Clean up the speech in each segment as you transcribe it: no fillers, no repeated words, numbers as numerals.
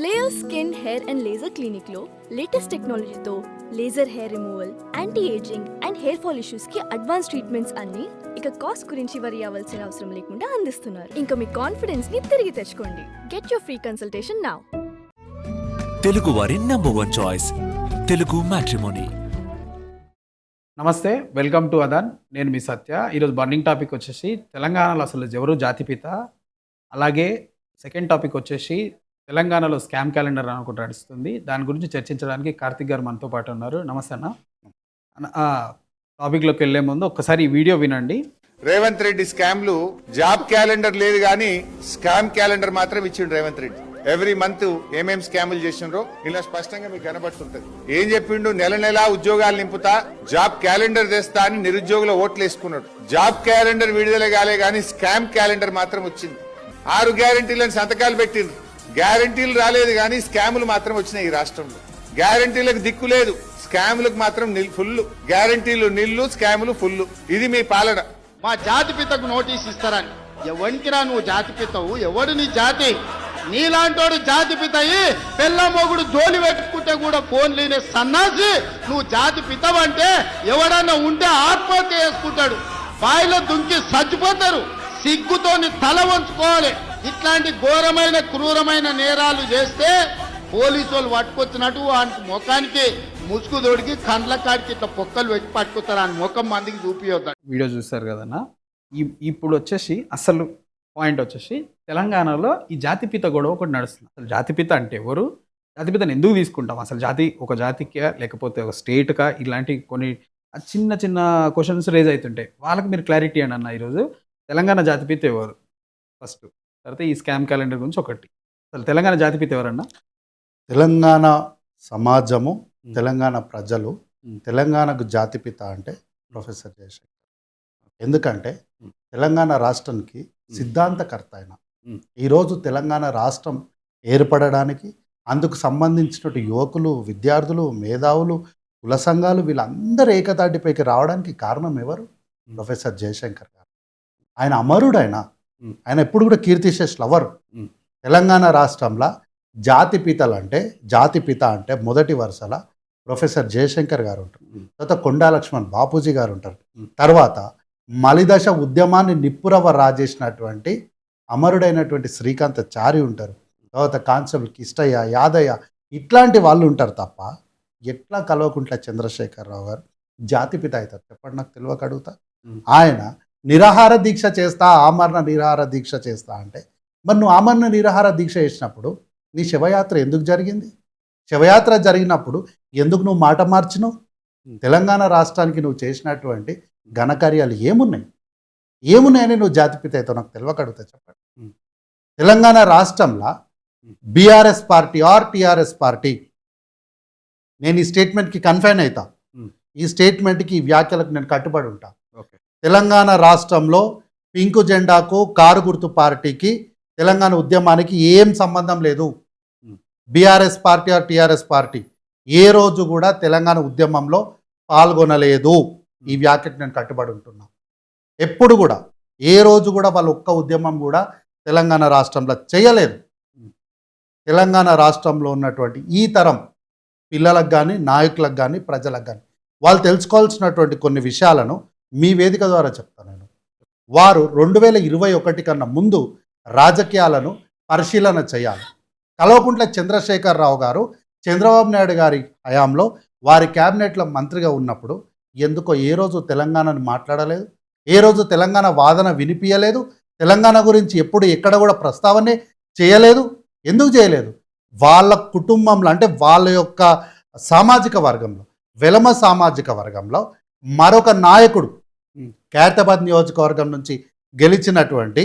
Layer skin hair and laser clinic లో latest టెక్నాలజీతో laser hair removal, anti ageing and hair fall issues కి advance treatments అన్ని ఇక cost గురించి వరి అవ్వాల్సిన అవసరం లేకుండా అందిస్తున్నారు. ఇంకా మీ కాన్ఫిడెన్స్ ని తిరిగి తెచ్చుకోండి. Get your free consultation now. Telugu వారి నంబర్ 1 చాయిస్ తెలుగు మ్యాట్రిమోనీ. నమస్తే, వెల్కమ్ టు అదాన్. నేను మీ సత్య. ఈరోజు బర్నింగ్ టాపిక్ వచ్చేసి తెలంగాణలో అసలు ఎవరు జాతిపిత, అలాగే సెకండ్ టాపిక్ వచ్చేసి తెలంగాణలో స్కామ్ క్యాలెండర్ అని ఒకటి నడుస్తుంది. దాని గురించి చర్చించడానికి కార్తిక్ గారు మనతో పాటు ఉన్నారు. నమస్తే అన్న. టాపిక్లోకి వెళ్లే ముందు ఒక్కసారి ఈ వీడియో వినండి. రేవంత్ రెడ్డి స్కామ్లు జాబ్ క్యాలెండర్ లేదు కానీ స్కామ్ క్యాలెండర్ మాత్రం ఇచ్చిండు రేవంత్ రెడ్డి. ఎవ్రీ మంత్ ఏమేం స్కాములు చేసినారో ఇలా స్పష్టంగా మీకు కనబడుతుంటది. ఏం చెప్పిండు? నెల నెలా ఉద్యోగాలు నింపుతా, జాబ్ క్యాలెండర్ తెస్తా అని నిరుద్యోగుల ఓట్లు వేసుకున్నాడు. జాబ్ క్యాలెండర్ విడుదల కాలే గానీ స్కామ్ క్యాలెండర్ మాత్రం వచ్చింది. 6 గ్యారంటీలను సంతకాలు పెట్టిండ్రు. గ్యారంటీలు రాలేదు కానీ స్కాములు మాత్రం వచ్చినాయి. ఈ రాష్ట్రంలో గ్యారంటీలకు దిక్కు లేదు, స్కాములకు మాత్రం ఫుల్. గ్యారంటీలు నిల్లు, స్కాములు ఫుల్. ఇది మీ పాలన. మా జాతిపితకు నోటీస్ ఇస్తారని. ఎవరికిరా నువ్వు జాతిపితవు? ఎవడు నీ జాతి? నీలాంటోడు జాతిపిత అయ్యి పెళ్ళ మొగుడు జోలి పెట్టుకుంటే కూడా ఫోన్ లేని సన్నాసి నువ్వు జాతిపితవంటే ఎవడన్నా ఉంటే ఆత్మహత్య చేసుకుంటాడు. బాయిలో దుంకి చచ్చిపోతారు. సిగ్గుతోని తల వంచుకోవాలి. ఇట్లాంటి ఘోరమైన క్రూరమైన నేరాలు చేస్తే పోలీసు వాళ్ళు పట్టుకొచ్చినట్టు వానికి ముఖానికి ముసుగు తోడికి కండ్ల కాడికి ఇట్లా పొక్కలు పెట్టి పట్టుకొస్తారు. ఆయన ముఖం మందికి చూపియొద్దు. వీడియో చూస్తారు కదన్నా. ఇప్పుడు వచ్చేసి అసలు పాయింట్ వచ్చేసి తెలంగాణలో ఈ జాతిపిత గొడవ ఒకటి నడుస్తుంది. అసలు జాతిపిత అంటే ఎవరు? జాతిపితను ఎందుకు తీసుకుంటాం? అసలు జాతి ఒక జాతికా లేకపోతే ఒక స్టేట్కా? ఇలాంటి కొన్ని చిన్న చిన్న క్వశ్చన్స్ రేజ్ అవుతుంటాయి. వాళ్ళకి మీరు క్లారిటీ అని అన్న. ఈరోజు తెలంగాణ జాతిపిత ఎవరు ఫస్ట్, తర్వాత ఈ స్కామ్ క్యాలెండర్ గురించి ఒకటి. అసలు తెలంగాణ జాతిపిత ఎవరన్నా? తెలంగాణ సమాజము, తెలంగాణ ప్రజలు తెలంగాణకు జాతిపిత అంటే ప్రొఫెసర్ జయశంకర్. ఎందుకంటే తెలంగాణ రాష్ట్రానికి సిద్ధాంతకర్త ఆయన. ఈరోజు తెలంగాణ రాష్ట్రం ఏర్పడడానికి అందుకు సంబంధించినటువంటి యువకులు, విద్యార్థులు, మేధావులు, కుల సంఘాలు వీళ్ళందరూ ఏకతాటిపైకి రావడానికి కారణం ఎవరు? ప్రొఫెసర్ జయశంకర్ గారు. ఆయన అమరుడు. ఆయన ఎప్పుడు కూడా కీర్తిశేషులు ఎవరు? తెలంగాణ రాష్ట్రంలో జాతిపిత అంటే మొదటి వరుసల ప్రొఫెసర్ జయశంకర్ గారు ఉంటారు. తర్వాత కొండా లక్ష్మణ్ బాపూజీ గారు ఉంటారు. తర్వాత మలిదశ ఉద్యమాన్ని నిప్పురవ రాజేసినటువంటి అమరుడైనటువంటి శ్రీకాంతాచారి ఉంటారు. తర్వాత కానిస్టేబుల్ కిష్టయ్య, యాదయ్య, ఇట్లాంటి వాళ్ళు ఉంటారు తప్ప ఎట్లా కల్వకుంట్ల చంద్రశేఖరరావు గారు జాతిపిత అవుతారు చెప్పండి? నాకు తెలియక అడుగుతా. ఆయన నిరాహార దీక్ష చేస్తా, ఆమరణ నిరాహార దీక్ష చేస్తా అంటే మరి నువ్వు ఆమరణ నిరాహార దీక్ష చేసినప్పుడు నీ శివయాత్ర ఎందుకు జరిగింది? శివయాత్ర జరిగినప్పుడు ఎందుకు నువ్వు మాట మార్చినావు? తెలంగాణ రాష్ట్రానికి నువ్వు చేసినటువంటి ఘనకార్యాలు ఏమున్నాయని నువ్వు జాతిపిత అవుతావు? నాకు తెలియక అడుగుతా చెప్పండి. తెలంగాణ రాష్ట్రంలో BRS party or TRS party, నేను ఈ స్టేట్మెంట్కి కన్ఫైన్ అవుతా. ఈ స్టేట్మెంట్కి, ఈ వ్యాఖ్యలకు నేను కట్టుబడి ఉంటా. తెలంగాణ రాష్ట్రంలో పింకు జెండాకు, కారు గుర్తు పార్టీకి, తెలంగాణ ఉద్యమానికి ఏం సంబంధం లేదు. BRS party or TRS party ఏ రోజు కూడా తెలంగాణ ఉద్యమంలో పాల్గొనలేదు. ఈ వ్యాఖ్యకు నేను కట్టుబడి ఉంటున్నా. ఎప్పుడు కూడా ఏ రోజు కూడా వాళ్ళు ఒక్క ఉద్యమం కూడా తెలంగాణ రాష్ట్రంలో చేయలేదు. తెలంగాణ రాష్ట్రంలో ఉన్నటువంటి ఈ తరం పిల్లలకు కానీ, నాయకులకు కానీ, ప్రజలకు కానీ వాళ్ళు తెలుసుకోవాల్సినటువంటి కొన్ని విషయాలను మీ వేదిక ద్వారా చెప్తాను నేను. వారు 2021 కన్నా ముందు రాజకీయాలను పరిశీలన చేయాలి. కల్వకుంట్ల చంద్రశేఖరరావు గారు చంద్రబాబు నాయుడు గారి హయాంలో వారి క్యాబినెట్లో మంత్రిగా ఉన్నప్పుడు ఎందుకో ఏ రోజు తెలంగాణను మాట్లాడలేదు, ఏ రోజు తెలంగాణ వాదన వినిపించలేదు, తెలంగాణ గురించి ఎప్పుడు ఎక్కడ కూడా ప్రస్తావనే చేయలేదు. ఎందుకు చేయలేదు? వాళ్ళ కుటుంబంలో, అంటే వాళ్ళ యొక్క సామాజిక వర్గంలో, వెలమ సామాజిక వర్గంలో మరొక నాయకుడు, ఖైరతాబాద్ నియోజకవర్గం నుంచి గెలిచినటువంటి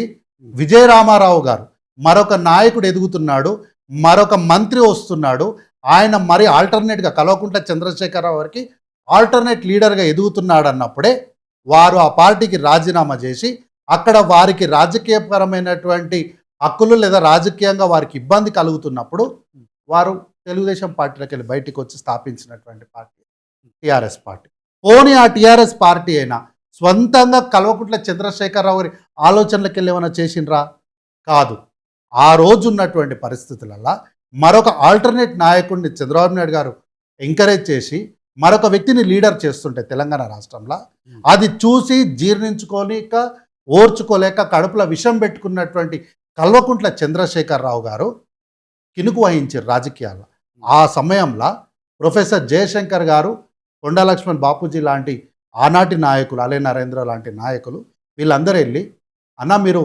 విజయరామారావు గారు, మరొక నాయకుడు ఎదుగుతున్నాడు, మరొక మంత్రి వస్తున్నాడు. ఆయన మరి ఆల్టర్నేట్గా కల్వకుంట్ల చంద్రశేఖరరావు గారికి ఆల్టర్నేట్ లీడర్గా ఎదుగుతున్నాడు అన్నప్పుడే వారు ఆ పార్టీకి రాజీనామా చేసి అక్కడ వారికి రాజకీయపరమైనటువంటి హక్కులు లేదా రాజకీయంగా వారికి ఇబ్బంది కలుగుతున్నప్పుడు వారు తెలుగుదేశం పార్టీలోకి వెళ్ళి బయటికి వచ్చి స్థాపించినటువంటి పార్టీ టీఆర్ఎస్ పార్టీ. పోనీ ఆ టీఆర్ఎస్ పార్టీ అయినా స్వంతంగా కల్వకుంట్ల చంద్రశేఖరరావు గారి ఆలోచనలకు వెళ్ళి ఏమైనా చేసిండ్రా? కాదు. ఆ రోజు ఉన్నటువంటి పరిస్థితులలో మరొక ఆల్టర్నేట్ నాయకుడిని చంద్రబాబు నాయుడు గారు ఎంకరేజ్ చేసి మరొక వ్యక్తిని లీడర్ చేస్తుంటే తెలంగాణ రాష్ట్రంలో అది చూసి జీర్ణించుకోలేక ఓర్చుకోలేక కడుపులో విషం పెట్టుకున్నటువంటి కల్వకుంట్ల చంద్రశేఖరరావు గారు కినుకు వహించారు రాజకీయాల్లో. ఆ సమయంలో ప్రొఫెసర్ జయశంకర్ గారు, కొండా లక్ష్మణ్ బాపూజీ లాంటి ఆనాటి నాయకులు, అలే నరేంద్ర లాంటి నాయకులు వీళ్ళందరూ వెళ్ళి, అన్న మీరు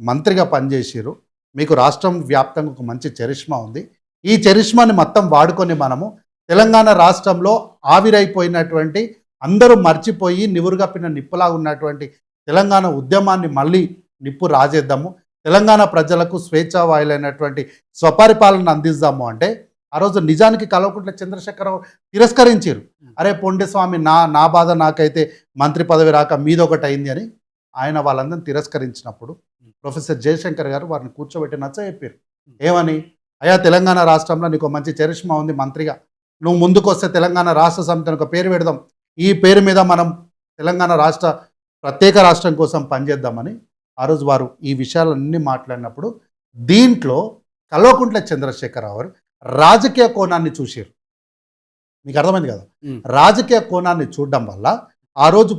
మంత్రిగా పనిచేసిరు, మీకు రాష్ట్రం వ్యాప్తంగా ఒక మంచి చరిష్మా ఉంది, ఈ చరిష్మాని మొత్తం వాడుకొని మనము తెలంగాణ రాష్ట్రంలో ఆవిరైపోయినటువంటి అందరూ మర్చిపోయి నివురుగప్పిన నిప్పులా ఉన్నటువంటి తెలంగాణ ఉద్యమాన్ని మళ్ళీ నిప్పు రాజేద్దాము, తెలంగాణ ప్రజలకు స్వేచ్ఛావాయులైనటువంటి స్వపరిపాలన అందిద్దాము అంటే ఆ రోజు నిజానికి కల్వకుంట్ల చంద్రశేఖరరావు తిరస్కరించారు. అరే పొండి స్వామి, నా బాధ నాకైతే మంత్రి పదవి రాక మీదొకటి అయింది అని ఆయన వాళ్ళందరినీ తిరస్కరించినప్పుడు ప్రొఫెసర్ జయశంకర్ గారు వారిని కూర్చోబెట్టి నచ్చ చెప్పారు. ఏమని, అయ్యా తెలంగాణ రాష్ట్రంలో నీకు మంచి చరిష్మా ఉంది మంత్రిగా, నువ్వు ముందుకు వస్తే తెలంగాణ రాష్ట్ర సమితిని ఒక పేరు పెడదాం, ఈ పేరు మీద మనం తెలంగాణ రాష్ట్ర ప్రత్యేక రాష్ట్రం కోసం పనిచేద్దామని ఆ రోజు వారు ఈ విషయాలన్నీ మాట్లాడినప్పుడు దీంట్లో కల్వకుంట్ల చంద్రశేఖరరావు గారు రాజకీయ కోణాన్ని చూసారు. మీకు అర్థమైంది కదా, రాజకీయ కోణాన్ని చూడడం వల్ల ఆ రోజు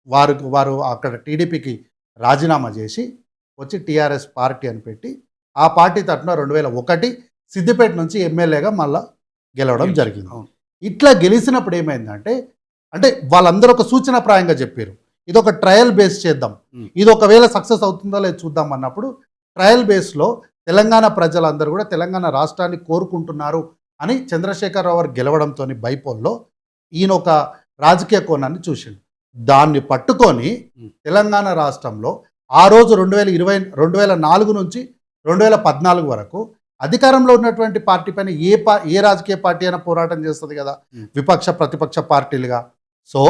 వారు అక్కడ టీడీపీకి రాజీనామా చేసి వచ్చి టీఆర్ఎస్ పార్టీ అని పెట్టి ఆ పార్టీ తరఫున 2001 సిద్దిపేట నుంచి ఎమ్మెల్యేగా మళ్ళా గెలవడం జరిగింది. ఇట్లా గెలిచినప్పుడు ఏమైందంటే, అంటే వాళ్ళందరూ ఒక సూచనప్రాయంగా చెప్పారు, ఇది ఒక ట్రయల్ బేస్ చేద్దాం, ఇది ఒకవేళ సక్సెస్ అవుతుందో లేదో చూద్దాం అన్నప్పుడు ట్రయల్ బేస్లో తెలంగాణ ప్రజలందరూ కూడా తెలంగాణ రాష్ట్రాన్ని కోరుకుంటున్నారు అని చంద్రశేఖరరావు గారు గెలవడంతో బైపోల్లో ఈయన ఒక రాజకీయ కోణాన్ని చూసిండు. దాన్ని పట్టుకొని తెలంగాణ రాష్ట్రంలో ఆ రోజు 2004 నుంచి 2014 వరకు అధికారంలో ఉన్నటువంటి పార్టీ పైన ఏ రాజకీయ పార్టీ అయినా పోరాటం చేస్తుంది కదా, విపక్ష ప్రతిపక్ష పార్టీలుగా. సో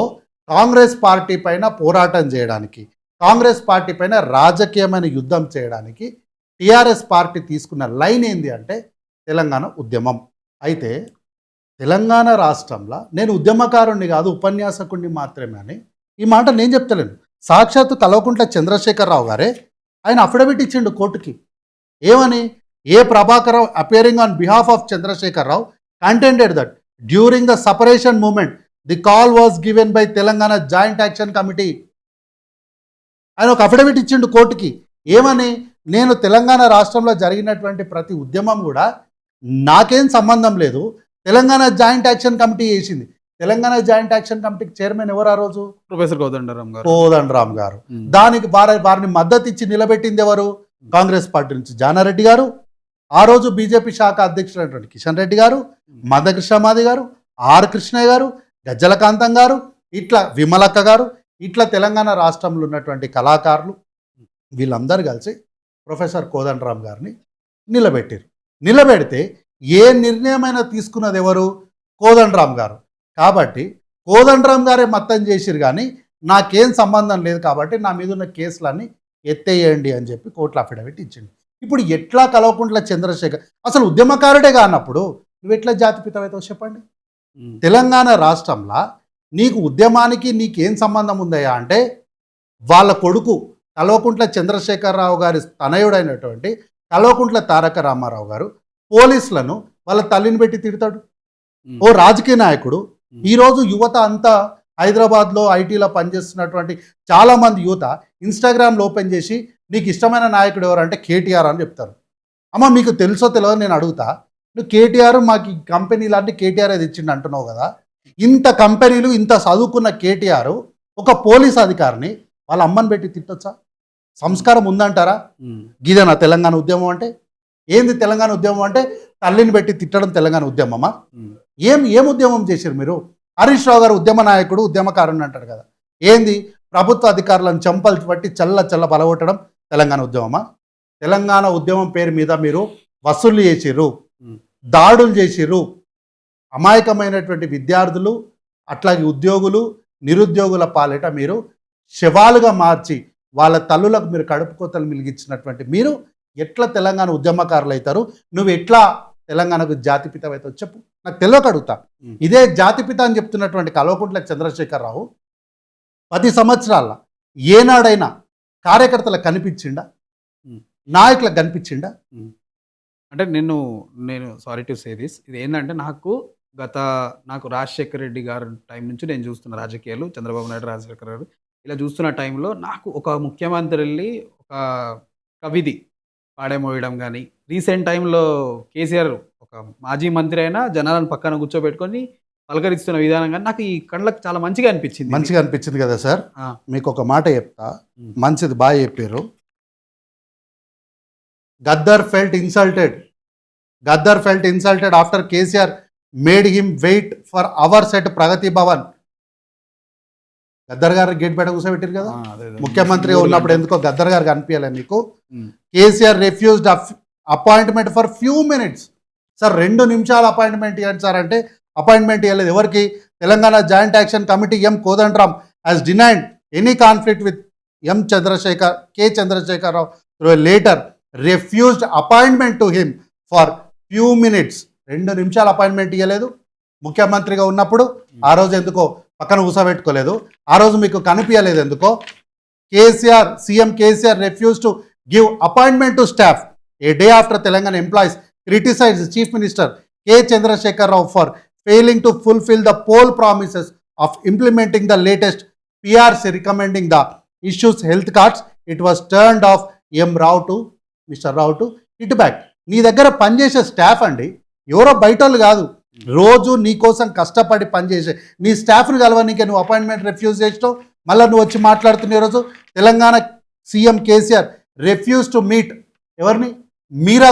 కాంగ్రెస్ పార్టీ పైన పోరాటం చేయడానికి, కాంగ్రెస్ పార్టీ పైన రాజకీయమైన యుద్ధం చేయడానికి టీఆర్ఎస్ పార్టీ తీసుకున్న లైన్ ఏంది అంటే తెలంగాణ ఉద్యమం. అయితే తెలంగాణ రాష్ట్రంలో నేను ఉద్యమకారుణ్ణి కాదు ఉపన్యాసకుడిని మాత్రమే అని ఈ మాట నేను చెప్తలేను, సాక్షాత్తు కల్వకుంట్ల చంద్రశేఖరరావు గారే ఆయన అఫిడవిట్ ఇచ్చిండు కోర్టుకి. ఏమని, A Prabhakar appearing on behalf of Chandrasekhar Rao contended that during the separation movement the call was given by Telangana joint action committee. ఆయన ఒక అఫిడవిట్ ఇచ్చిండు కోర్టుకి. ఏమని, నేను తెలంగాణ రాష్ట్రంలో జరిగినటువంటి ప్రతి ఉద్యమం కూడా నాకేం సంబంధం లేదు, తెలంగాణ జాయింట్ యాక్షన్ కమిటీ చేసింది. తెలంగాణ జాయింట్ యాక్షన్ కమిటీకి చైర్మన్ ఎవరు ఆ రోజు? ప్రొఫెసర్ కోదండరామ్ గారు. దానికి వారిని మద్దతు ఇచ్చి నిలబెట్టింది ఎవరు? కాంగ్రెస్ పార్టీ నుంచి జానారెడ్డి గారు, ఆ రోజు బీజేపీ శాఖ అధ్యక్షులైనటువంటి కిషన్ రెడ్డి గారు, మదకృష్ణమాది గారు, ఆర్ కృష్ణయ్య గారు, గజ్జల కాంతం గారు, ఇట్లా విమలక్క గారు, ఇట్లా తెలంగాణ రాష్ట్రంలో ఉన్నటువంటి కళాకారులు వీళ్ళందరూ కలిసి ప్రొఫెసర్ కోదండరామ్ గారిని నిలబెట్టారు. నిలబెడితే ఏ నిర్ణయమైనా తీసుకున్నది ఎవరు? కోదండరామ్ గారు. కాబట్టి కోదండరామ్ గారే మతం చేసిరు, కానీ నాకేం సంబంధం లేదు కాబట్టి నా మీద ఉన్న కేసులన్నీ ఎత్తేయండి అని చెప్పి కోర్టులో అఫిడవిట్ ఇచ్చింది. ఇప్పుడు ఎట్లా కల్వకుంట్ల చంద్రశేఖర్ అసలు ఉద్యమకారుడే కానప్పుడు నువ్వు ఎట్లా జాతిపితవైతే చెప్పండి? తెలంగాణ రాష్ట్రంలో నీకు ఉద్యమానికి నీకేం సంబంధం ఉందయ్యా అంటే వాళ్ళ కొడుకు కల్వకుంట్ల చంద్రశేఖరరావు గారి తనయుడైనటువంటి కల్వకుంట్ల తారక రామారావు గారు పోలీసులను వాళ్ళ తల్లిని పెట్టి తిడతాడు. ఓ రాజకీయ నాయకుడు. ఈరోజు యువత అంతా హైదరాబాద్లో ఐటీలో పనిచేస్తున్నటువంటి చాలామంది యువత ఇన్స్టాగ్రామ్లో ఓపెన్ చేసి నీకు ఇష్టమైన నాయకుడు ఎవరంటే కేటీఆర్ అని చెప్తారు. అమ్మ మీకు తెలుసో తెలియదో నేను అడుగుతా, నువ్వు కేటీఆర్ మాకు ఈ కంపెనీ లాంటి కేటీఆర్ అది ఇచ్చిండు అంటున్నావు కదా, ఇంత కంపెనీలు ఇంత చదువుకున్న కేటీఆర్ ఒక పోలీస్ అధికారిని వాళ్ళ అమ్మని పెట్టి తిట్టొచ్చా? సంస్కారం ఉందంటారా? గిదేనా తెలంగాణ ఉద్యమం అంటే? ఏంది తెలంగాణ ఉద్యమం అంటే? తల్లిని పెట్టి తిట్టడం తెలంగాణ ఉద్యమమా? ఏం ఉద్యమం చేశారు మీరు? హరీష్ రావు గారు ఉద్యమ నాయకుడు, ఉద్యమకారుని అంటారు కదా, ఏంది ప్రభుత్వ అధికారులను చంపలు పట్టి చల్ల బలగొట్టడం తెలంగాణ ఉద్యమమా? తెలంగాణ ఉద్యమం పేరు మీద మీరు వసూళ్లు చేసిర్రు, దాడులు చేసిర్రు, అమాయకమైనటువంటి విద్యార్థులు అట్లాగే ఉద్యోగులు నిరుద్యోగుల పాలిట మీరు శవాలుగా మార్చి వాళ్ళ తల్లులకు మీరు కడుపు కోతలు మిలిగించినటువంటి మీరు ఎట్లా తెలంగాణ ఉద్యమకారులు అవుతారు? నువ్వు ఎట్లా తెలంగాణకు జాతిపిత అవుతావు చెప్పు, నాకు తెలియక అడుగుతా. ఇదే జాతిపిత అని చెప్తున్నటువంటి కల్వకుంట్ల చంద్రశేఖరరావు 10 సంవత్సరాల ఏనాడైనా కార్యకర్తలకు కనిపించిండా? నాయకులకు కనిపించిండా? అంటే నేను సారీ టు సే దిస్, ఇది ఏంటంటే నాకు రాజశేఖర రెడ్డి గారి టైం నుంచి నేను చూస్తున్న రాజకీయాలు, చంద్రబాబు నాయుడు, రాజశేఖర గారు ఇలా చూస్తున్న టైంలో నాకు ఒక ముఖ్యమంత్రి వెళ్ళి ఒక కవిది పాడేమోయడం కానీ, రీసెంట్ టైంలో కేసీఆర్ ఒక మాజీ మంత్రి అయినా జనాలను పక్కన కూర్చోబెట్టుకొని పలకరిస్తున్న విధానం కానీ నాకు ఈ కళ్ళకి చాలా మంచిగా అనిపించింది. మంచిగా అనిపించింది కదా సార్. ఆ, మీకు ఒక మాట చెప్తా, మంచిది బాగా చెప్పారు. Gaddar felt insulted after KCR made him wait for hours at Pragati Bhavan. Gaddar garu gate బయట కూర్చోబెట్టారు కదా అదే. ముఖ్యమంత్రిగా ఉన్నప్పుడు. ఎందుకో గద్దర్ గారికి అనిపించాలి మీకు? Um. KCR refused appointment for few minutes. Sir 2 నిమిషాలు అపాయింట్మెంట్ ఇవ్వండి సార్ అంటే అపాయింట్మెంట్ ఇవ్వలేదు. ఎవరికి? Telangana joint action committee M Kodandaram has denied any conflict with K. Chandrasekhar Rao through a letter refused appointment to him for few minutes. 2 నిమిషాలు appointment ఇవ్వలేదు ముఖ్యమంత్రిగా ఉన్నప్పుడు. ఆ రోజు ఎందుకో పక్కన కూర్చోబెట్టుకోలేదు. ఆ రోజు మీకు కనిపించలేదు ఎందుకో? CM KCR refused to give appointment to staff a day after Telangana employees criticized Chief Minister K. Chandrasekhar Rao for failing to fulfill the poll promises of implementing the latest PRC recommending the issues health cards. It was turned off Mr. Rao to hit back. నీ దగ్గర పనిచేసే staff అండి, ఎవరో బయట వాళ్ళు కాదు, రోజు నీ కోసం కష్టపడి పనిచేసే నీ స్టాఫ్ని కలవనీకే నువ్వు అపాయింట్మెంట్ రిఫ్యూజ్ చేసినావు. మళ్ళీ నువ్వు వచ్చి మాట్లాడుతున్న ఈరోజు Telangana CM KCR refuse to meet ఎవరిని? మీరా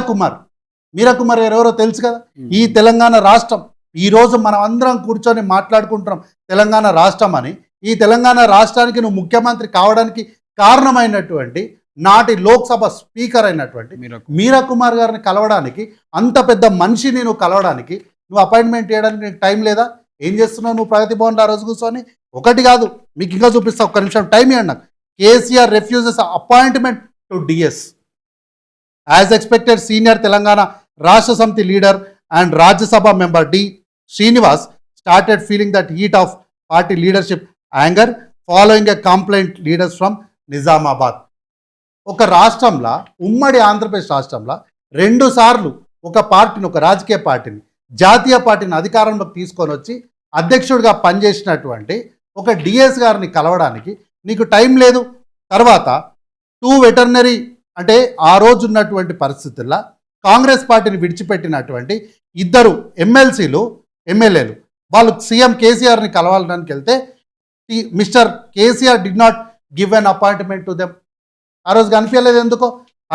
కుమార్ ఎవరో తెలుసు కదా. ఈ తెలంగాణ రాష్ట్రం ఈరోజు మనం అందరం కూర్చొని మాట్లాడుకుంటున్నాం తెలంగాణ రాష్ట్రం అని. ఈ తెలంగాణ రాష్ట్రానికి నువ్వు ముఖ్యమంత్రి కావడానికి కారణమైనటువంటి నాటి లోక్సభ స్పీకర్ అయినటువంటి మీరా కుమార్ గారిని కలవడానికి, అంత పెద్ద మనిషిని నువ్వు కలవడానికి నువ్వు అపాయింట్మెంట్ చేయడానికి నీకు టైం లేదా? ఏం చేస్తున్నావు నువ్వు ప్రగతి భవన్లో ఆ రోజు కూర్చొని? ఒకటి కాదు, మీకు ఇంకా చూపిస్తా, ఒక్క నిమిషం టైం ఇవ్వండి నాకు. KCR refuses appointment to DS. As expected senior Telangana Rashtra Samithi leader and Rajya Sabha member D Srinivas started feeling that heat of party leadership anger following a complaint leaders from Nizamabad. ఒక రాష్ట్రంలో, ఉమ్మడి ఆంధ్రప్రదేశ్ రాష్ట్రంలో 2 సార్లు ఒక పార్టీని, ఒక రాజకీయ పార్టీని, జాతీయ పార్టీని అధికారంలోకి తీసుకొని వచ్చి అధ్యక్షుడిగా పనిచేసినటువంటి ఒక డిఎస్ గారిని కలవడానికి నీకు టైం లేదు. తర్వాత 2 వెటర్నరీ అంటే ఆ రోజు ఉన్నటువంటి పరిస్థితుల్లో కాంగ్రెస్ పార్టీని విడిచిపెట్టినటువంటి 2 ఎమ్మెల్యేలు వాళ్ళు సీఎం కేసీఆర్ని కలవడానికి వెళ్తే mister KCR did not give an appointment to them. ఆ రోజు కనిపించలేదు ఎందుకో.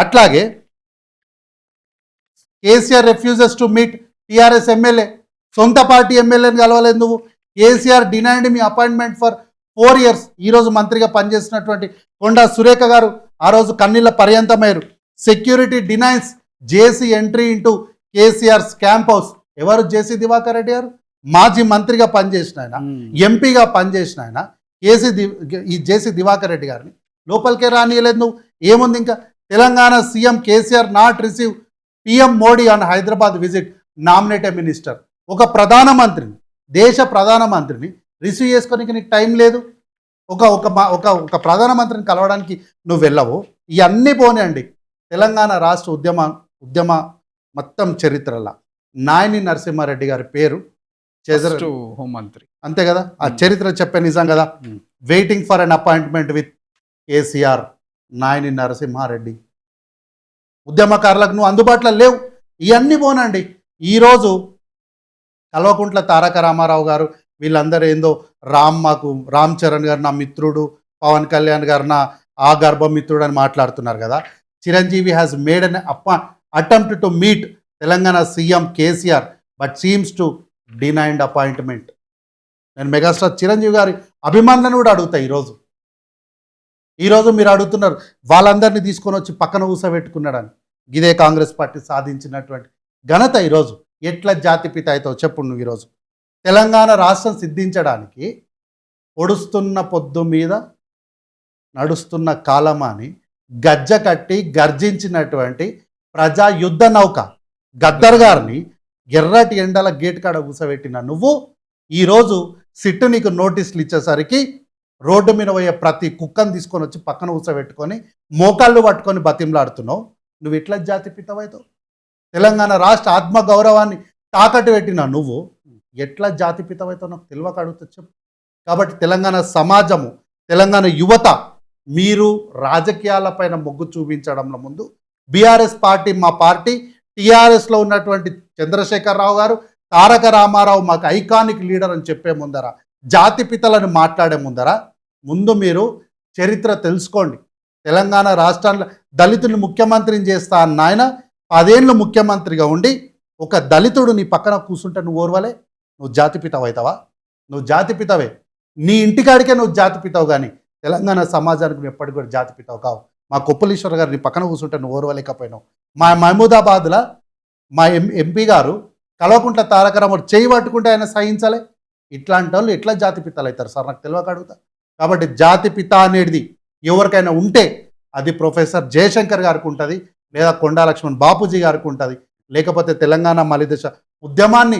అట్లాగే KCR refuses to meet TRS MLA, సొంత పార్టీ ఎమ్మెల్యేని కలవలేదు నువ్వు. KCR denied me appointment for 4 years. ఈరోజు మంత్రిగా పనిచేసినటువంటి కొండా సురేఖ గారు ఆ రోజు కన్నీళ్ళ పర్యంతమయ్యారు. Security denies JC entry into KCR camp house. ఎవరు? జేసీ దివాకర్ రెడ్డి గారు, మాజీ మంత్రిగా పనిచేసిన ఆయన, ఎంపీగా పనిచేసిన ఆయన. ఈ జేసీ దివాకర్ రెడ్డి గారిని లోపలికే రానియలేదు నువ్వు. ఏముంది ఇంకా? Telangana CM KCR not receive PM Modi on Hyderabad visit nominate a minister. ఒక ప్రధానమంత్రిని, దేశ ప్రధానమంత్రిని రిసీవ్ చేసుకోనికి నీకు టైం లేదు. ఒక ప్రధానమంత్రిని కలవడానికి నువ్వు వెళ్ళవు. ఇవన్నీ పోనీయండి. తెలంగాణ రాష్ట్ర ఉద్యమ మొత్తం చరిత్రలో నాయని నరసింహారెడ్డి గారి పేరు హోంమంత్రి, అంతే కదా. ఆ చరిత్ర చెప్పే నిజం కదా. Waiting for an appointment with KCR, Nayani Narasimha Reddy. ఉద్యమకారులకు నువ్వు అందుబాటులో లేవు. ఇవన్నీ పోనండి. ఈరోజు కల్వకుంట్ల తారక రామారావు గారు వీళ్ళందరూ ఏందో రామ్ చరణ్ గారు నా మిత్రుడు, పవన్ కళ్యాణ్ గారు నా ఆ గర్భమిత్రుడు అని మాట్లాడుతున్నారు కదా. Chiranjeevi has made an attempt to meet Telangana CM KCR but seems to denied appointment. నేను మెగాస్టార్ చిరంజీవి గారి అభిమానులను కూడా అడుగుతా. ఈరోజు మీరు అడుగుతున్నారు వాళ్ళందరినీ తీసుకొని వచ్చి పక్కన కూసబెట్టుకున్నాడని. ఇదే కాంగ్రెస్ పార్టీ సాధించినటువంటి ఘనత. ఈరోజు ఎట్లా జాతిపిత అవుతావు చెప్పు నువ్వు. ఈరోజు తెలంగాణ రాష్ట్రం సిద్ధించడానికి పొడుస్తున్న పొద్దు మీద నడుస్తున్న కాలమాని గజ్జ కట్టి గర్జించినటువంటి ప్రజా యుద్ధ నౌక గద్దర్ గారిని ఎర్రటి ఎండల గేట్ కాడ కూసబెట్టిన నువ్వు ఈరోజు సిట్టు నీకు నోటీసులు ఇచ్చేసరికి రోడ్డు మీద పోయే ప్రతి కుక్కను తీసుకొని వచ్చి పక్కన కూసబెట్టుకొని మోకాళ్ళు పట్టుకొని బతిమలాడుతున్నావు. నువ్వు ఎట్లా జాతిపితవైతావు? తెలంగాణ రాష్ట్ర ఆత్మగౌరవాన్ని తాకట్టు పెట్టిన నువ్వు ఎట్లా జాతిపితవైతే నాకు తెలియక అడుగుతా చెప్పు. కాబట్టి తెలంగాణ సమాజము, తెలంగాణ యువత, మీరు రాజకీయాలపైన మొగ్గు చూపించడంలో ముందు బీఆర్ఎస్ పార్టీ మా పార్టీ, టీఆర్ఎస్లో ఉన్నటువంటి చంద్రశేఖరరావు గారు, తారక రామారావు మాకు ఐకానిక్ లీడర్ అని చెప్పే ముందర, జాతిపితలను మాట్లాడే ముందు మీరు చరిత్ర తెలుసుకోండి. తెలంగాణ రాష్ట్రాల్లో దళితుని ముఖ్యమంత్రిని చేస్తా అన్న ఆయన 10 ఏళ్ళు ముఖ్యమంత్రిగా ఉండి ఒక దళితుడు నీ పక్కన కూర్చుంటే నువ్వు ఓర్వలే? నువ్వు జాతిపితవు అవుతావా? నువ్వు జాతిపితవే. నీ ఇంటికాడికే నువ్వు జాతిపితవు, కానీ తెలంగాణ సమాజానికి నువ్వు ఎప్పటికి కూడా జాతిపితవు కావు. మా కొప్పలీశ్వర్ గారు నీ పక్కన కూర్చుంటే నువ్వు ఓర్వలేకపోయినావు. మా మహమూదాబాద్లో మా ఎంపీ గారు కల్వకుంట్ల తారక రామారావు చేయి పట్టుకుంటే ఆయన సహించలే. ఇట్లాంటి వాళ్ళు ఎట్లా జాతిపితలు అవుతారు సార్? నాకు తెలియక అడుగుతా. కాబట్టి జాతిపిత అనేది ఎవరికైనా ఉంటే అది ప్రొఫెసర్ జయశంకర్ గారికి ఉంటుంది, లేదా కొండా లక్ష్మణ్ బాపూజీ గారికి ఉంటుంది, లేకపోతే తెలంగాణ మలిదశ ఉద్యమాన్ని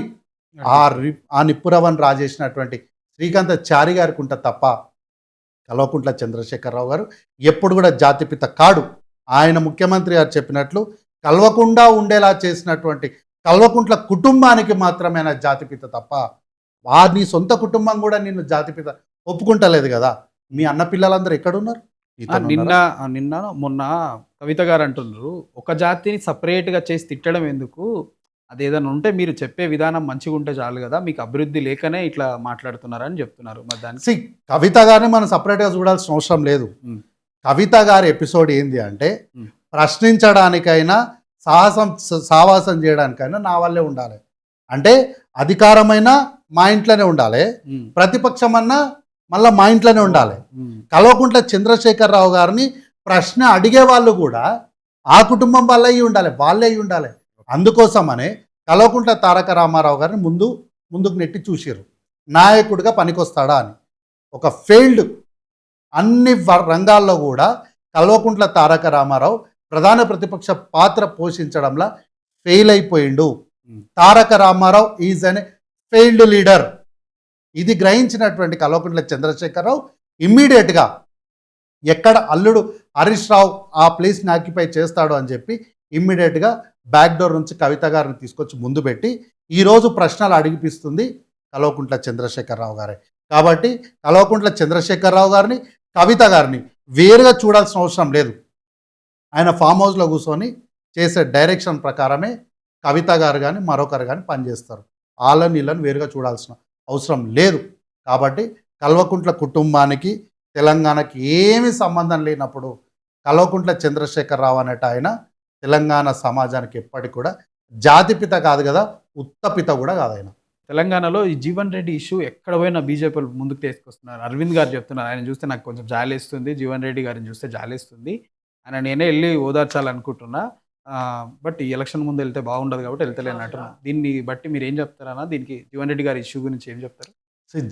ఆ నిప్పురవన్ రాజేసినటువంటి శ్రీకాంతాచారి గారికి ఉంటుంది తప్ప కల్వకుంట్ల చంద్రశేఖరరావు గారు ఎప్పుడు కూడా జాతిపిత కాడు. ఆయన ముఖ్యమంత్రి గారు చెప్పినట్లు కల్వకుండా ఉండేలా చేసినటువంటి కల్వకుంట్ల కుటుంబానికి మాత్రమే ఆయన జాతిపిత తప్ప నీ సొంత కుటుంబం కూడా నిన్ను జాతిపిత ఒప్పుకుంటలేదు కదా. మీ అన్న పిల్లలందరూ ఎక్కడున్నారు? నిన్న మొన్న కవిత గారు అంటున్నారు, ఒక జాతిని సపరేట్గా చేసి తిట్టడం ఎందుకు, అదేదైనా ఉంటే మీరు చెప్పే విధానం మంచిగా ఉంటే చాలు కదా, మీకు అభివృద్ధి లేకనే ఇట్లా మాట్లాడుతున్నారని చెప్తున్నారు. మరి దానికి కవిత గారిని మనం సపరేట్గా చూడాల్సిన అవసరం లేదు. కవిత గారి ఎపిసోడ్ ఏంది అంటే, ప్రశ్నించడానికైనా సావాసం చేయడానికైనా నా వల్లే ఉండాలి. అంటే అధికారమైనా మా ఇంట్లోనే ఉండాలి, ప్రతిపక్షం అన్నా మళ్ళీ మా ఇంట్లోనే ఉండాలి. కల్వకుంట్ల చంద్రశేఖరరావు గారిని ప్రశ్న అడిగే వాళ్ళు కూడా ఆ కుటుంబం వాళ్ళే ఉండాలి, వాళ్ళే ఉండాలి. అందుకోసమనే కల్వకుంట్ల తారక రామారావు గారిని ముందుకు నెట్టి చూసిరు, నాయకుడిగా పనికొస్తాడా అని. ఒక ఫెయిల్డ్ అన్ని రంగాల్లో కూడా కల్వకుంట్ల తారక రామారావు ప్రధాన ప్రతిపక్ష పాత్ర పోషించడంలో ఫెయిల్ అయిపోయిండు. Taraka Rama Rao is an failed leader. ఇది గ్రహించినటువంటి కల్వకుంట్ల చంద్రశేఖరరావు ఇమ్మీడియట్గా ఎక్కడ అల్లుడు హరీష్ రావు ఆ ప్లేస్ని ఆక్యుపై చేస్తాడు అని చెప్పి ఇమ్మీడియట్గా బ్యాక్డోర్ నుంచి కవిత గారిని తీసుకొచ్చి ముందు పెట్టి ఈరోజు ప్రశ్నలు అడిగిపిస్తుంది కల్వకుంట్ల చంద్రశేఖరరావు గారే. కాబట్టి కల్వకుంట్ల చంద్రశేఖరరావు గారిని, కవిత గారిని వేరుగా చూడాల్సిన అవసరం లేదు. ఆయన ఫామ్ హౌస్లో కూర్చొని చేసే డైరెక్షన్ ప్రకారమే కవిత గారు కానీ మరొకరు కానీ పనిచేస్తారు. వాళ్ళని వీళ్ళని వేరుగా చూడాల్సిన అవసరం లేదు. కాబట్టి కల్వకుంట్ల కుటుంబానికి తెలంగాణకి ఏమీ సంబంధం లేనప్పుడు కల్వకుంట్ల చంద్రశేఖరరావు అనేట ఆయన తెలంగాణ సమాజానికి ఎప్పటికి కూడా జాతిపిత కాదు కదా, ఉత్తపిత కూడా కాదు ఆయన. తెలంగాణలో ఈ జీవన్ రెడ్డి ఇష్యూ ఎక్కడ పోయినా బీజేపీ ముందుకు తీసుకొస్తున్నారు. అరవింద్ గారు చెప్తున్నారు, ఆయన చూస్తే నాకు కొంచెం జాలేస్తుంది, జీవన్ రెడ్డి గారిని చూస్తే జాలేస్తుంది, ఆయన నేనే వెళ్ళి ఓదార్చాలనుకుంటున్నా, బట్ ఈ ఎలక్షన్ ముందు వెళ్తే బాగుండదు కాబట్టి వెళ్తలేనట్టు. దీన్ని బట్టి మీరు ఏం చెప్తారన్నా, దీనికి జీవన్ రెడ్డి గారి ఇష్యూ గురించి ఏం చెప్తారు?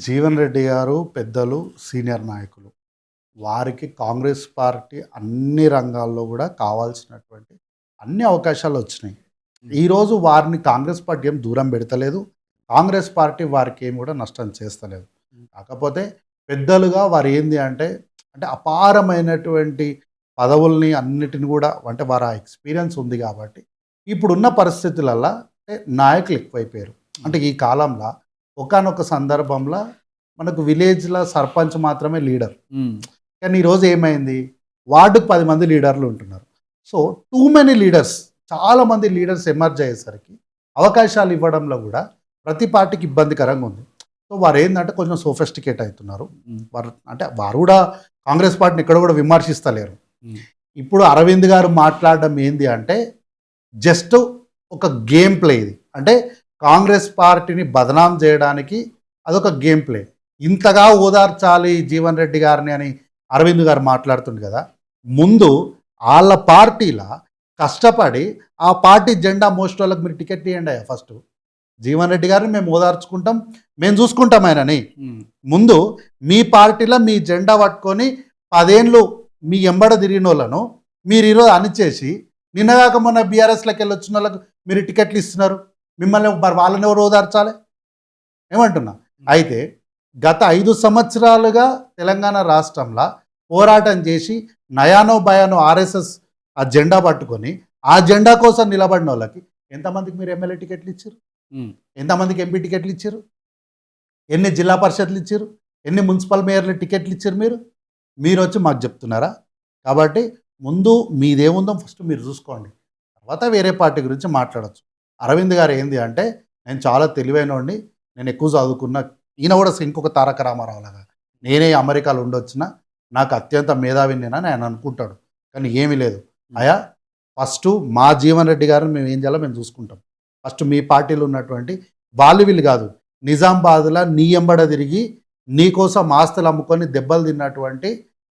జీవన్ రెడ్డి గారు పెద్దలు, సీనియర్ నాయకులు, వారికి కాంగ్రెస్ పార్టీ అన్ని రంగాల్లో కూడా కావాల్సినటువంటి అన్ని అవకాశాలు వచ్చినాయి. ఈరోజు వారిని కాంగ్రెస్ పార్టీ ఏం దూరం పెడతలేదు, కాంగ్రెస్ పార్టీ వారికి ఏం కూడా నష్టం చేస్తలేదు. కాకపోతే పెద్దలుగా వారు ఏంది అంటే అపారమైనటువంటి పదవుల్ని అన్నిటిని కూడా అంటే వారు ఆ ఎక్స్పీరియన్స్ ఉంది కాబట్టి ఇప్పుడున్న పరిస్థితులల్లో నాయకులు ఎక్కువైపోయారు. అంటే ఈ కాలంలో ఒకానొక సందర్భంలో మనకు విలేజ్లో సర్పంచ్ మాత్రమే లీడర్, కానీ ఈరోజు ఏమైంది, వార్డుకు 10 మంది లీడర్లు ఉంటున్నారు. సో టూ మెనీ లీడర్స్, చాలామంది లీడర్స్ ఎమర్జ్ అయ్యేసరికి అవకాశాలు ఇవ్వడంలో కూడా ప్రతి పార్టీకి ఇబ్బందికరంగా ఉంది. సో వారు ఏంటంటే కొంచెం సోఫిస్టికేట్ అవుతున్నారు. వారు కూడా కాంగ్రెస్ పార్టీని ఇక్కడ కూడా విమర్శిస్తలేరు. ఇప్పుడు అరవింద్ గారు మాట్లాడడం ఏంది అంటే జస్ట్ ఒక గేమ్ ప్లే ఇది. అంటే కాంగ్రెస్ పార్టీని బదనాం చేయడానికి అదొక గేమ్ ప్లే. ఇంతగా ఓదార్చాలి జీవన్ రెడ్డి గారిని అని అరవింద్ గారు మాట్లాడుతుంది కదా, ముందు వాళ్ళ పార్టీల కష్టపడి ఆ పార్టీ జెండా మోస్ట్ వాళ్ళకి మీరు టికెట్ ఇవ్వండి. ఫస్ట్ జీవన్ రెడ్డి గారిని మేము ఓదార్చుకుంటాం, మేము చూసుకుంటాం ఆయనని. ముందు మీ పార్టీలో మీ జెండా పట్టుకొని 10 ఏళ్ళు మీ ఎంబడ తిరిగిన వాళ్ళను మీరు ఈరోజు అనిచేసి నిన్నగాక మొన్న బీఆర్ఎస్లోకి వెళ్ళి వచ్చిన వాళ్ళకు మీరు టికెట్లు ఇస్తున్నారు. మిమ్మల్ని మరి వాళ్ళని ఎవరు ఓదార్చాలి ఏమంటున్నా? అయితే గత 5 సంవత్సరాలుగా తెలంగాణ రాష్ట్రంలో పోరాటం చేసి నయానో భయానో ఆర్ఎస్ఎస్ ఆ జెండా పట్టుకొని ఆ జెండా కోసం నిలబడిన వాళ్ళకి ఎంతమందికి మీరు ఎమ్మెల్యే టికెట్లు ఇచ్చారు? ఉమ్. ఎంతమందికి ఎంపీ టికెట్లు ఇచ్చారు? ఎన్ని జిల్లా పరిషత్లు ఇచ్చారు? ఎన్ని మున్సిపల్ మేయర్లు టికెట్లు ఇచ్చారు మీరు? మీరు వచ్చి మాకు చెప్తున్నారా? కాబట్టి ముందు మీదేముందో ఫస్ట్ మీరు చూసుకోండి, తర్వాత వేరే పార్టీ గురించి మాట్లాడచ్చు. అరవింద్ గారు ఏంది అంటే, నేను చాలా తెలివైనోడిని, నేను ఎక్కువ చదువుకున్నా, ఈయన కూడా ఇంకొక తారక రామారావు లాగా నేనే అమెరికాలో ఉండొచ్చిన, నాకు అత్యంత మేధావినేనని ఆయన అనుకుంటాడు. కానీ ఏమీ లేదు అయా. ఫస్ట్ మా జీవన్ రెడ్డి గారిని మేము ఏం చేయాలో మేము చూసుకుంటాం. ఫస్ట్ మీ పార్టీలో ఉన్నటువంటి వాళ్ళు వీళ్ళు కాదు, నిజామాబాద్లో నీ ఎంబడ తిరిగి నీ కోసం ఆస్తులు అమ్ముకొని దెబ్బలు తిన్నటువంటి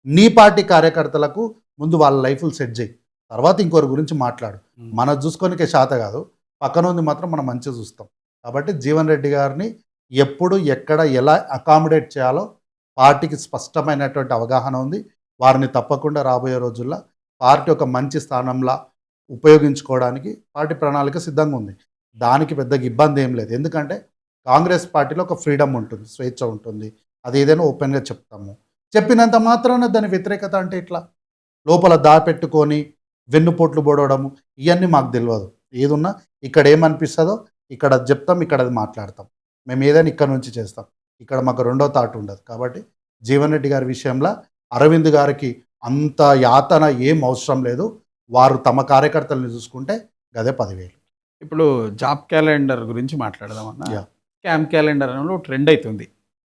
నీ పార్టీ కార్యకర్తలకు ముందు వాళ్ళ లైఫ్లు సెట్ చేయి, తర్వాత ఇంకొకరి గురించి మాట్లాడు. మన చూసుకోనికే శాత కాదు, పక్కన ఉంది మాత్రం మనం మంచిగా చూస్తాం. కాబట్టి జీవన్ రెడ్డి గారిని ఎప్పుడు ఎక్కడ ఎలా అకామిడేట్ చేయాలో పార్టీకి స్పష్టమైనటువంటి అవగాహన ఉంది. వారిని తప్పకుండా రాబోయే రోజుల్లో పార్టీ ఒక మంచి స్థానంలో ఉపయోగించుకోవడానికి పార్టీ ప్రణాళిక సిద్ధంగా ఉంది. దానికి పెద్దగా ఇబ్బంది ఏం లేదు. ఎందుకంటే కాంగ్రెస్ పార్టీలో ఒక ఫ్రీడమ్ ఉంటుంది, స్వేచ్ఛ ఉంటుంది. అది ఏదైనా ఓపెన్గా చెప్తాము. చెప్పినంత మాత్రాన దాని వ్యతిరేకత అంటే ఇట్లా లోపల దాపెట్టుకొని వెన్నుపోట్లు పొడవడము ఇవన్నీ మాకు తెలియదు. ఏదున్నా ఇక్కడ ఏమనిపిస్తుందో ఇక్కడ అది చెప్తాం, ఇక్కడ అది మాట్లాడతాం. మేము ఏదైనా ఇక్కడ నుంచి చేస్తాం. ఇక్కడ మాకు రెండో తాటు ఉండదు. కాబట్టి జీవన్ రెడ్డి గారి విషయంలో అరవింద్ గారికి అంత యాతన ఏం అవసరం లేదు. వారు తమ కార్యకర్తలను చూసుకుంటే గదే 10,000. ఇప్పుడు జాబ్ క్యాలెండర్ గురించి మాట్లాడదామన్నా. Yeah. స్కామ్ క్యాలెండర్ అనేది ట్రెండ్ అవుతుంది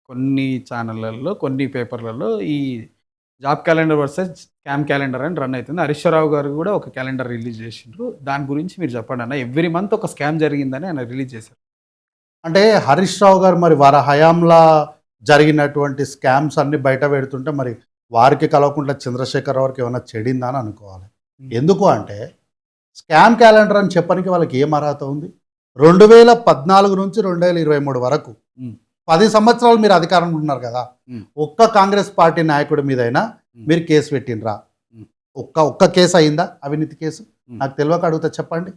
కొన్ని ఛానళ్ళల్లో, కొన్ని పేపర్లలో. ఈ job calendar versus scam calendar అని రన్ అవుతుంది. హరీశ్వరరావు గారు కూడా ఒక క్యాలెండర్ రిలీజ్ చేసిండ్రు. దాని గురించి మీరు చెప్పండి అన్న. ఎవ్రీ మంత్ ఒక స్కామ్ జరిగిందని ఆయన రిలీజ్ చేశారు. అంటే హరీష్ రావు గారు మరి వారి హయాంలా జరిగినటువంటి స్కామ్స్ అన్ని బయట పెడుతుంటే మరి వారికి కలవకుండా చంద్రశేఖర్ వారికి ఏమైనా చెడిందా అని అనుకోవాలి. ఎందుకు అంటే స్కామ్ క్యాలెండర్ అని చెప్పడానికి వాళ్ళకి ఏం అర్హత ఉంది? 2014 నుంచి 2023 వరకు 10 సంవత్సరాలు మీరు అధికారంలో ఉన్నారు కదా. ఒక్క కాంగ్రెస్ పార్టీ నాయకుడి మీదైనా మీరు కేసు పెట్టినరా? ఒక్క కేసు అయిందా? అవినీతి కేసు నాకు తెలియక అడుగుతా, చెప్పండి.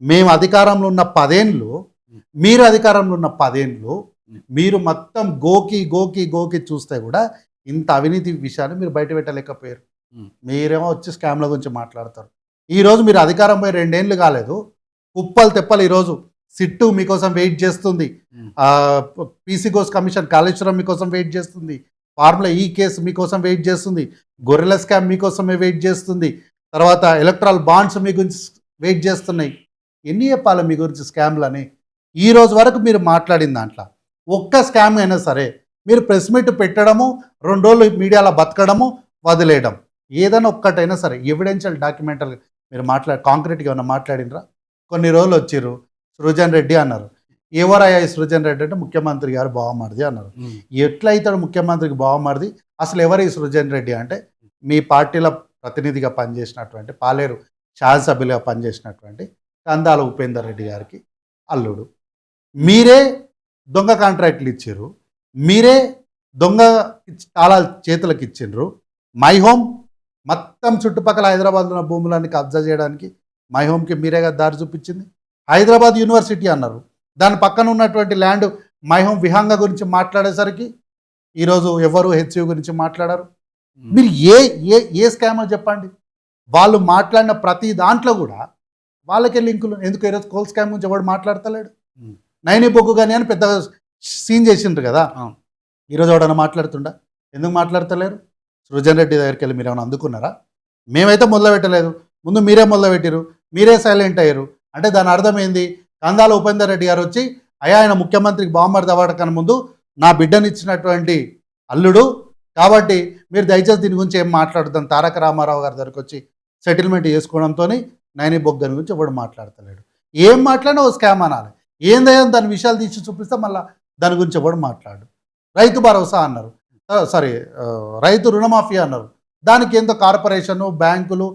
మేము అధికారంలో ఉన్న 10 ఏళ్ళు, మీరు అధికారంలో ఉన్న 10 ఏళ్ళు, మీరు మొత్తం గోకి చూస్తే కూడా ఇంత అవినీతి విషయాన్ని మీరు బయట పెట్టలేకపోయారు. మీరేమో వచ్చి స్కామ్ల గురించి మాట్లాడతారు. ఈరోజు మీరు అధికారం పోయి 2 ఏళ్ళు కాలేదు, కుప్పలు తెప్పలు ఈరోజు సిట్టు మీకోసం వెయిట్ చేస్తుంది, పీసీ ఘోష్ కమిషన్ కాళేశ్వరం మీకోసం వెయిట్ చేస్తుంది, ఫార్ములా ఈ కేసు మీకోసం వెయిట్ చేస్తుంది, గొర్రెల స్కామ్ మీకోసమే వెయిట్ చేస్తుంది, తర్వాత ఎలక్ట్రల్ బాండ్స్ మీ గురించి వెయిట్ చేస్తున్నాయి. ఎన్ని చెప్పాలి మీ గురించి స్కామ్లని? ఈ రోజు వరకు మీరు మాట్లాడిన దాంట్లో ఒక్క స్కామ్ అయినా సరే మీరు ప్రెస్ మీట్ పెట్టడము, 2 రోజులు మీడియాలో బతకడము, వదిలేయడం, ఏదైనా ఒక్కటైనా సరే ఎవిడెన్షియల్ డాక్యుమెంటల్ మీరు కాంక్రీట్గా ఏమైనా మాట్లాడినరా? కొన్ని రోజులు వచ్చిర్రు, సృజన్ రెడ్డి అన్నారు. ఎవరయ్యా ఈ సృజన్ రెడ్డి అంటే ముఖ్యమంత్రి గారు బావమరిది అన్నారు. ఎట్లయితాడు ముఖ్యమంత్రికి బావమరిది? అసలు ఎవరు ఈ సృజన్ రెడ్డి అంటే మీ పార్టీలో ప్రతినిధిగా పనిచేసినటువంటి, పాలేరు శాసనసభ్యులుగా పనిచేసినటువంటి కందాల ఉపేందర్ రెడ్డి గారికి అల్లుడు. మీరే దొంగ కాంట్రాక్ట్లు ఇచ్చారు, మీరే దొంగ తాళాలు చేతులకు ఇచ్చిండ్రు. మై హోమ్ మొత్తం చుట్టుపక్కల హైదరాబాద్లో ఉన్న భూములన్నీ కబ్జా చేయడానికి మై హోమ్కి మీరేగా దారి చూపించింది. హైదరాబాద్ యూనివర్సిటీ అన్నారు, దాని పక్కన ఉన్నటువంటి ల్యాండ్ మై హోమ్ విహంగ గురించి మాట్లాడేసరికి ఈరోజు ఎవరు హెచ్యూ గురించి మాట్లాడారు. మీరు ఏ స్కామో చెప్పండి. వాళ్ళు మాట్లాడిన ప్రతి దాంట్లో కూడా వాళ్ళకే లింకులు. ఎందుకు ఈరోజు కోల్ స్కామ్ గురించి ఎవడు మాట్లాడతలేడు? నైని బొగ్గు కానీ అని పెద్ద సీన్ చేసిండ్రు కదా. ఈరోజు ఎవడన్నా మాట్లాడుతుండా? ఎందుకు మాట్లాడతలేరు? సృజన్ రెడ్డి దగ్గరికి వెళ్ళి మీరు ఏమైనా అందుకున్నారా? మేమైతే మొదలుపెట్టలేదు, ముందు మీరే మొదలుపెట్టారు, మీరే సైలెంట్ అయ్యారు. అంటే దాని అర్థం ఏంది? కందాల ఉపేందర్ రెడ్డి గారు వచ్చి అయ్యా ఆయన ముఖ్యమంత్రికి బావమరిది అవ్వడం కన్నా ముందు నా బిడ్డనిచ్చినటువంటి అల్లుడు, కాబట్టి మీరు దయచేసి దీని గురించి ఏం మాట్లాడుతాం. తారక రామారావు గారి దగ్గరికి వచ్చి సెటిల్మెంట్ చేసుకోవడంతో నైని బొగ్గని గురించి ఎవడు మాట్లాడతలేడు. ఏం మాట్లాడినా ఓ స్కామ్ అనాలి. ఏందయ్యా దాని విషయాలు తీసి చూపిస్తే మళ్ళీ దాని గురించి ఎవడు మాట్లాడు. రైతు భరోసా అన్నారు, రైతు రుణమాఫీ అన్నారు. దానికి ఏందో కార్పొరేషను, బ్యాంకులు,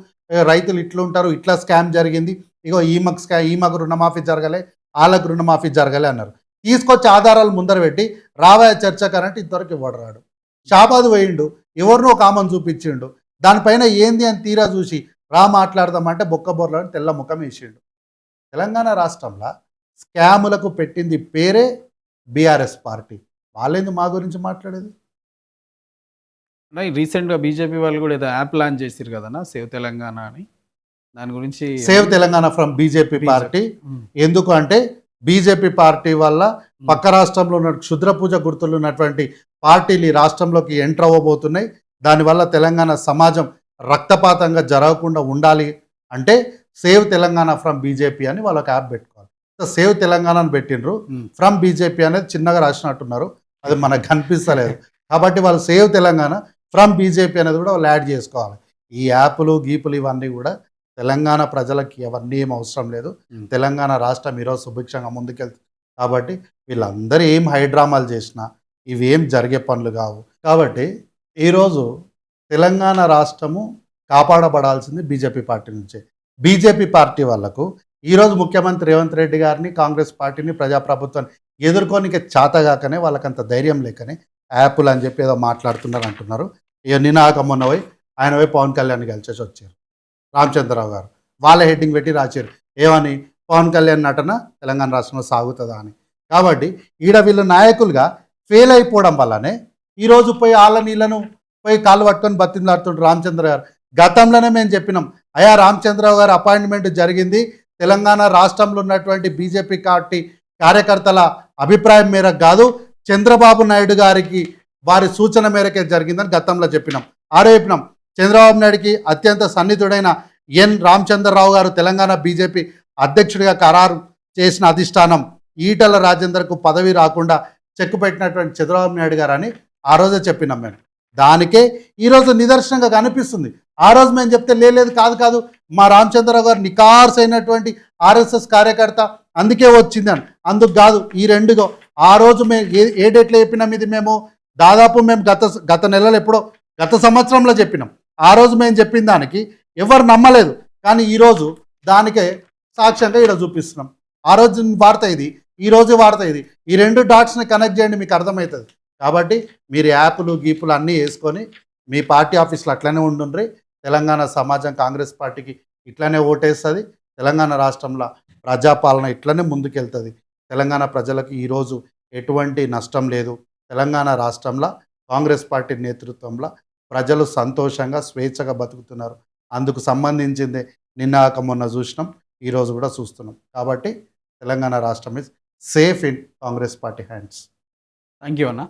రైతులు ఇట్లుంటారు, ఇట్లా స్కామ్ జరిగింది, ఇగో ఈమకు రుణమాఫీ జరగలే, వాళ్ళకు రుణమాఫీ జరగలే అన్నారు. తీసుకొచ్చి ఆధారాలు ముందర పెట్టి రాబోయే చర్చ కరెంట్ ఇంతవరకు ఇవ్వడు రాడు. షాబాద్ పోయిండు, ఎవరినో ఒక ఆమెను చూపించిండు, దానిపైన ఏంది అని తీరా చూసి రా మాట్లాడదామంటే బొక్కబొర్లో తెల్ల ముఖం వేసిండు. తెలంగాణ రాష్ట్రంలో స్కాములకు పెట్టింది పేరే బీఆర్ఎస్ పార్టీ. వాళ్ళేంది మా గురించి మాట్లాడేది? రీసెంట్గా బీజేపీ వాళ్ళు కూడా ఏదో యాప్ లాంచ్ చేసారు కదన్నా, సేవ్ తెలంగాణ అని. దాని గురించి save Telangana from BJP party. ఎందుకు అంటే బీజేపీ పార్టీ వల్ల పక్క రాష్ట్రంలో ఉన్న క్షుద్ర పూజ గుర్తులు ఉన్నటువంటి పార్టీలు ఈ రాష్ట్రంలోకి ఎంటర్ అవ్వబోతున్నాయి. దానివల్ల తెలంగాణ సమాజం రక్తపాతంగా జరగకుండా ఉండాలి అంటే సేవ్ తెలంగాణ ఫ్రమ్ బీజేపీ అని వాళ్ళకి యాప్ పెట్టుకోవాలి. సో సేవ్ తెలంగాణ అని పెట్టినరు, ఫ్రమ్ బీజేపీ అనేది చిన్నగా రాసినట్టున్నారు, అది మనకు కనిపిస్తలేదు. కాబట్టి వాళ్ళు సేవ్ తెలంగాణ ఫ్రమ్ బీజేపీ అనేది కూడా వాళ్ళు యాడ్ చేసుకోవాలి. ఈ యాప్లు గీపులు ఇవన్నీ కూడా తెలంగాణ ప్రజలకి అవన్నీ ఏం అవసరం లేదు. తెలంగాణ రాష్ట్రం ఈరోజు సుభిక్షంగా ముందుకెళ్తుంది. కాబట్టి వీళ్ళందరూ ఏం హైడ్రామాలు చేసినా ఇవేం జరిగే పనులు కావు. కాబట్టి ఈరోజు తెలంగాణ రాష్ట్రము కాపాడబడాల్సింది బీజేపీ పార్టీ నుంచే. బీజేపీ పార్టీ వాళ్ళకు ఈరోజు ముఖ్యమంత్రి రేవంత్ రెడ్డి గారిని, కాంగ్రెస్ పార్టీని, ప్రజాప్రభుత్వాన్ని ఎదుర్కోనికే చాతగాకనే వాళ్ళకంత ధైర్యం లేకనే యాప్లు అని చెప్పి ఏదో మాట్లాడుతున్నారు అంటున్నారు. ఇక నినాక మొన్న పోయి ఆయన పోయి పవన్ కళ్యాణ్ కలిసేసి వచ్చారు రామచంద్రరావు గారు. వాళ్ళ హెడ్డింగ్ పెట్టి రాశారు ఏమని, పవన్ కళ్యాణ్ నటన తెలంగాణ రాష్ట్రంలో సాగుతుందా అని. కాబట్టి ఈడ వీళ్ళు నాయకులుగా ఫెయిల్ అయిపోవడం వల్లనే ఈరోజు పోయి వాళ్ళ నీళ్ళను పోయి కాళ్ళు పట్టుకొని బతిలాడుతుంటారు రామచంద్ర గారు. గతంలోనే మేము చెప్పినాం, అయ్యా రామచంద్రరావు గారు అపాయింట్మెంట్ జరిగింది తెలంగాణ రాష్ట్రంలో ఉన్నటువంటి బీజేపీ పార్టీ కార్యకర్తల అభిప్రాయం మేరకు కాదు, చంద్రబాబు నాయుడు గారికి వారి సూచన మేరకే జరిగిందని గతంలో చెప్పినాం. చెప్పినాం చంద్రబాబు నాయుడికి అత్యంత సన్నిహితుడైన ఎన్ రామచంద్రరావు గారు తెలంగాణ బీజేపీ అధ్యక్షుడిగా ఖరారు చేసిన అధిష్టానం ఈటల రాజేందర్కు పదవి రాకుండా చెక్కు పెట్టినటువంటి చంద్రబాబు నాయుడు గారు అని ఆ రోజే చెప్పినాం మేము. దానికే ఈరోజు నిదర్శనంగా కనిపిస్తుంది. ఆ రోజు మేము చెప్తే లేదు కాదు మా రామచంద్రరావు గారు నికార్స్ అయినటువంటి ఆర్ఎస్ఎస్ కార్యకర్త అందుకే వచ్చిందని. అందుకు కాదు, ఈ రెండుగో ఆ రోజు మేము ఏ డేట్లో చెప్పినాం, ఇది మేము దాదాపు మేము గత నెలలో ఎప్పుడో గత సంవత్సరంలో చెప్పినాం. ఆ రోజు మేము చెప్పిన దానికి ఎవరు నమ్మలేదు, కానీ ఈరోజు దానికే సాక్ష్యంగా ఇక్కడ చూపిస్తున్నాం. ఆ రోజు వార్త ఇది, ఈ రోజు వార్త ఇది. ఈ రెండు డాట్స్ని కనెక్ట్ చేయండి, మీకు అర్థమవుతుంది. కాబట్టి మీరు యాప్లు గీపులు అన్నీ వేసుకొని మీ పార్టీ ఆఫీసులు అట్లనే ఉండుండ్రి. తెలంగాణ సమాజం కాంగ్రెస్ పార్టీకి ఇట్లనే ఓటేస్తుంది. తెలంగాణ రాష్ట్రంలో ప్రజాపాలన ఇట్లనే ముందుకెళ్తుంది. తెలంగాణ ప్రజలకు ఈరోజు ఎటువంటి నష్టం లేదు. తెలంగాణ రాష్ట్రంలో కాంగ్రెస్ పార్టీ నేతృత్వంలో ప్రజలు సంతోషంగా స్వేచ్ఛగా బతుకుతున్నారు. అందుకు సంబంధించిందే నిన్న మొన్న చూసినాం, ఈరోజు కూడా చూస్తున్నాం. కాబట్టి తెలంగాణ రాష్ట్రం is safe in Congress party hands. Thank you అన్న.